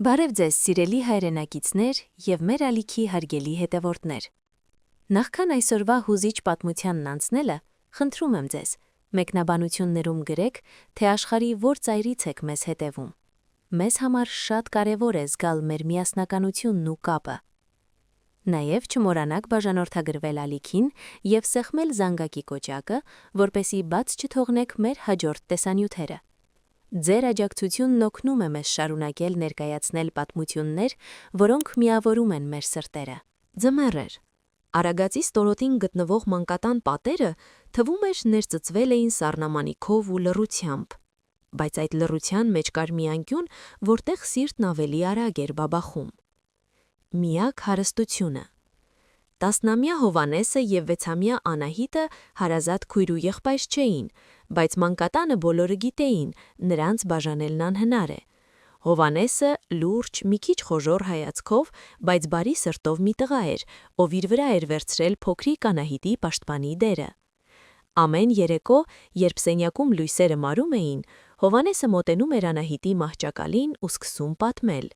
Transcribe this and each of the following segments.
Բարև ձեզ, սիրելի հայրենակիցներ և մեր ալիքի հարգելի հետևորդներ։ Նախքան այսօրվա հուզիչ պատմությանն անցնելը, խնդրում եմ ձեզ, մեկնաբանություններում գրեք, թե աշխարհի որ ծայրից եք մեզ հետևում։ Մեզ համար շատ կարևոր է զգալ մեր միասնականությունն ու կապը։ Նաև չմոռանաք բաժանորդագրվել ալիքին և սեղմել զանգակի կոճակը, որպեսզի բաց չթողնեք մեր հաջորդ տեսանյութերը։ Ձեր աջակցությունն օգնում է մեզ շարունակել ներկայացնել պատմություններ, որոնք միավորում են մեր սրտերը։ Ձմեռ էր։ Արագածի ստորոտին գտնվող մանկատան պատերը թվում էր ներծծվել էին սառնամանիքով ու լռությամբ, բայց այդ լռության մեջ կար մի անկյուն, որտեղ սիրտն ավելի արագ էր բաբախում։ Միակ հարստությունը։ 10-ամյա Հովհաննեսը և 6-ամյա Անահիտը հարազատ քույր ու եղբայր չէին, բայց մանկատանը բոլորը գիտեին, նրանց բաժանելն անհնար է։ Հովհաննեսը լուրջ, մի քիչ խոժոռ հայացքով, բայց բարի սրտով մի տղա էր, ով իր վրա էր վերցրել փոքրիկ Անահիտի պաշտպանի դերը։ Ամեն երեկո, երբ սենյակում լույսերը մարում էին, Հովհաննեսը մոտենում էր Անահիտի մահճակալին ու սկսում պատմել։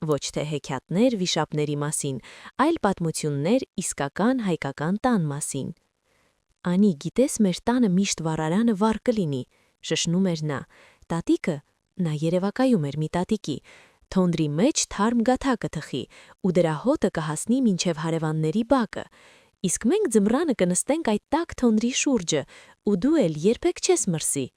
Ոչ թե հեքիաթներ վիշապների մասին, այլ պատմություններ իսկական հայկական տան մասին։ «Անի, գիտես, մեր տանը միշտ վառարանը վառ կլինի», շշնում էր նա։ Տատիկը, նա երևակայում էր մի տատիկի, թոնդրի մեջ թարմ գաթա կթխի, ու դրա հոտը կհասնի մինչև հարևանների բակը, իսկ մենք ձմռանը կնստենք այդ տաք թոնդրի շուրջը, ու դու էլ երբեք չես մրսի։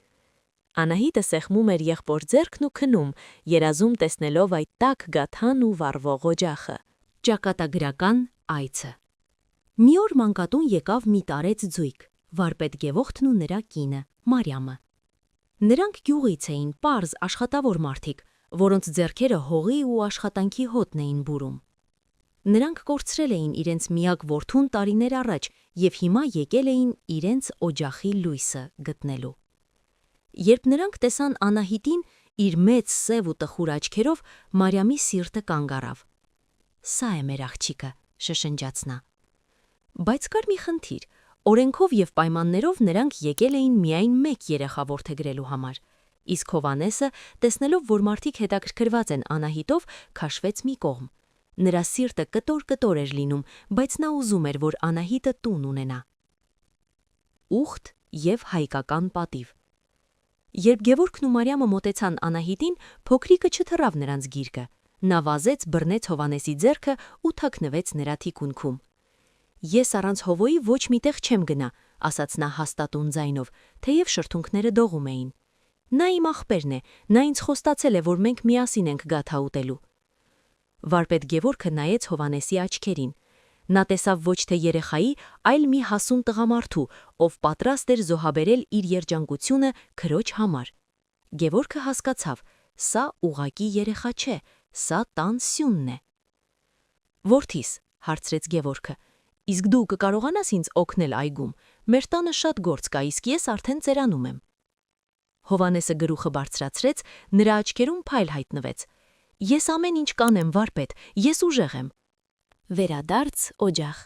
Անահիտը սեղմում էր եղբոր ձեռքն ու քնում, երազում տեսնելով այդ տաք գաթան ու վառվող օջախը։ Ճակատագրական այցը։ Մի օր մանկատուն եկավ մի տարեց ձույկ, վարպետ Գևորգն ու նրա կինը, Մարիամը։ Նրանք գյուղից էին, պարզ, աշխատավոր մարդիկ, որոնց ձեռքերը հողի ու աշխատանքի հոտն էին բուրում։ Նրանք կորցրել էին իրենց միակ որդուն տարիներ առաջ և հիմա եկել էին իրենց օջախի լույսը գտնելու։ Երբ նրանք տեսան Անահիտին, իր մեծ սև ու տխուր աչքերով, Մարիամի սիրտը կանգ առավ։ «Սա է մեր աղջիկը», շշնջաց նա։ Բայց կար մի խնդիր. օրենքով և պայմաններով նրանք եկել էին միայն մեկ երեխա որդեգրելու համար, իսկ Հովհաննեսը, տեսնելով, որ մարդիկ հետաքրքրված են Անահիտով, քաշվեց մի կողմ։ Նրա սիրտը կտոր-կտոր էր լինում, բայց նա ուզում էր, որ Անահիտը տուն ունենա։ Ուխտ և հայկական պատիվ։ Երբ Գևորգն ու Մարիամը մոտեցան Անահիտին, փոքրիկը չթռավ նրանց գիրկը։ Նա վազեց, բռնեց Հովհաննեսի ձեռքը ու թաքնվեց նրա թիկունքում։ «Ես առանց Հովոյի ոչ միտեղ չեմ գնա», ասաց նա հաստատուն ձայնով, թեև շրթունքները դողում էին։ «Նա իմ ախպերն է, նա ինձ խոստացել է, որ մենք միասին ենք գաթա ուտելու»։ Վարպետ Գևորգը նայեց Հովհաննեսի աչքերին։ Նա տեսավ ոչ թե երեխայի, այլ մի հասուն տղամարդու, ով պատրաստ էր զոհաբերել իր երջանկությունը քրոջ համար։ Գևորգը հասկացավ, սա ուղղակի երեխա չէ, սա տան սյունն է։ «Որդիս», հարցրեց Գևորգը, «իսկ դու կկարողանաս ինձ օգնել այգում, մեր տանը շատ գործ կա, իսկ ես արդեն ծերանում եմ»։ Հովհաննեսը գլուխը բարձրացրեց, նրա աչքերում փայլ հայտնվեց։ «Ես ամեն ինչ կանեմ, վարպետ, ես ուժեղ եմ»։ Վերադարձ օջախ։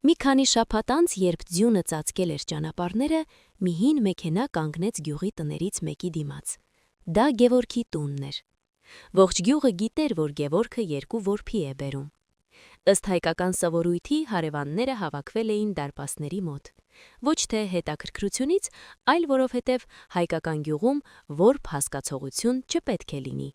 Մի քանի շաբաթ անց, երբ ձյունը ծածկել էր ճանապարհները, մի հին մեքենա կանգնեց գյուղի տներից մեկի դիմաց։ Դա Գևորգի տունն էր։ Ողջ գյուղը գիտեր, որ Գևորգը երկու որբի է բերում։ Ըստ հայկական սովորույթի հարևանները հավաքվել էին դարպասների մոտ։ Ոչ թե հետաքրքրությունից, այլ որովհետև հայկական գյուղում որբ հասկացողություն չպետք է լինի։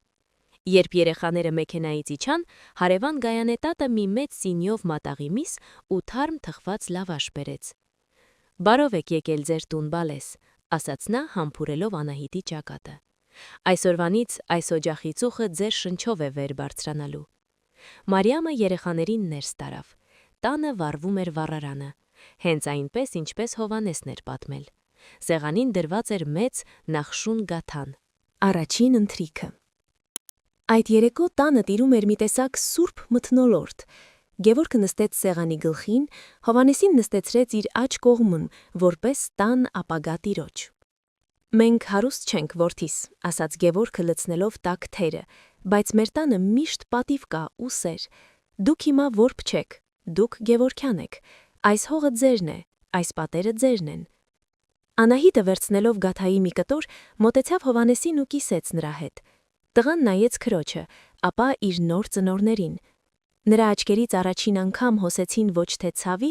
Երբ երեխաները մեքենայից իջան, հարևան Գայանետատը մի մեծ սինյով մատաղի միս ու թարմ թխված լավաշ բերեց։ «Բարով եք եկել ձեր տուն, բալես», ասաց նա, համբուրելով Անահիտի ճակատը։ «Այսօրվանից այս օջախի ծուխը ձեր շնչով է վեր բարձրանալու»։ Մարիամը երեխաներին ներս տարավ։ Տանը վառվում էր վառարանը, հենց այնպես, ինչպես Հովհաննեսն էր պատմել։ Սեղանին դրված էր մեծ նախշուն գաթան։ Առաջին ընթրիքը։ Այդ երեկո տանը տիրում էր մի տեսակ սուրբ մթնոլորտ։ Գևորգը նստեց սեղանի գլխին, Հովհաննեսին նստեցրեց իր աջ կողմում, որպես տան ապագա տիրոջ։ «Մենք հարուստ չենք, որդիս», ասաց Գևորգը լցնելով տաք թերը, «բայց մեր տանը միշտ պատիվ կա ու սեր։ Դուք հիմա որբ չեք, դուք Գևորգյան եք, այս հողը ձերն է, այս պատերը ձերն են»։ Անահիտը վերցնելով գաթայի մի կտոր, մոտեցավ Հովհաննեսին ու կիսեց նրա հետ։ Տղան նայեց քրոջը, ապա իր նոր ծնորներին։ Նրա աչքերից առաջին անգամ հոսեցին ոչ թե ցավի,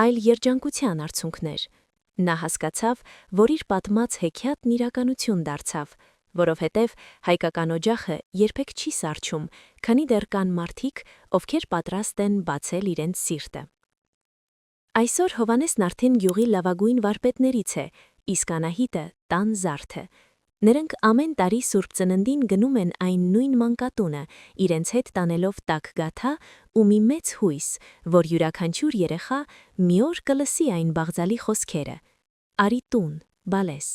այլ երջանկության արցունքներ։ Նա հասկացավ, որ իր պատմած հեքիաթն իրականություն դարձավ, որովհետև հայկական օջախը երբեք չի սառչում, քանի դեռ կան մարդիկ, ովքեր պատրաստ են բացել իրենց սիրտը։ Այսօր Հովհաննեսն արդեն գյուղի լավագույն վարպետներից է, իսկ Անահիտը տան զարդը։ Նրանք ամեն տարի Սուրբ Ծննդին գնում են այն նույն մանկատունը, իրենց հետ տանելով տաք գաթա ու մի մեծ հույս, որ յուրաքանչյուր երեխա մի օր կլսի այն բաղձալի խոսքերը. «Արի տուն, բալես»։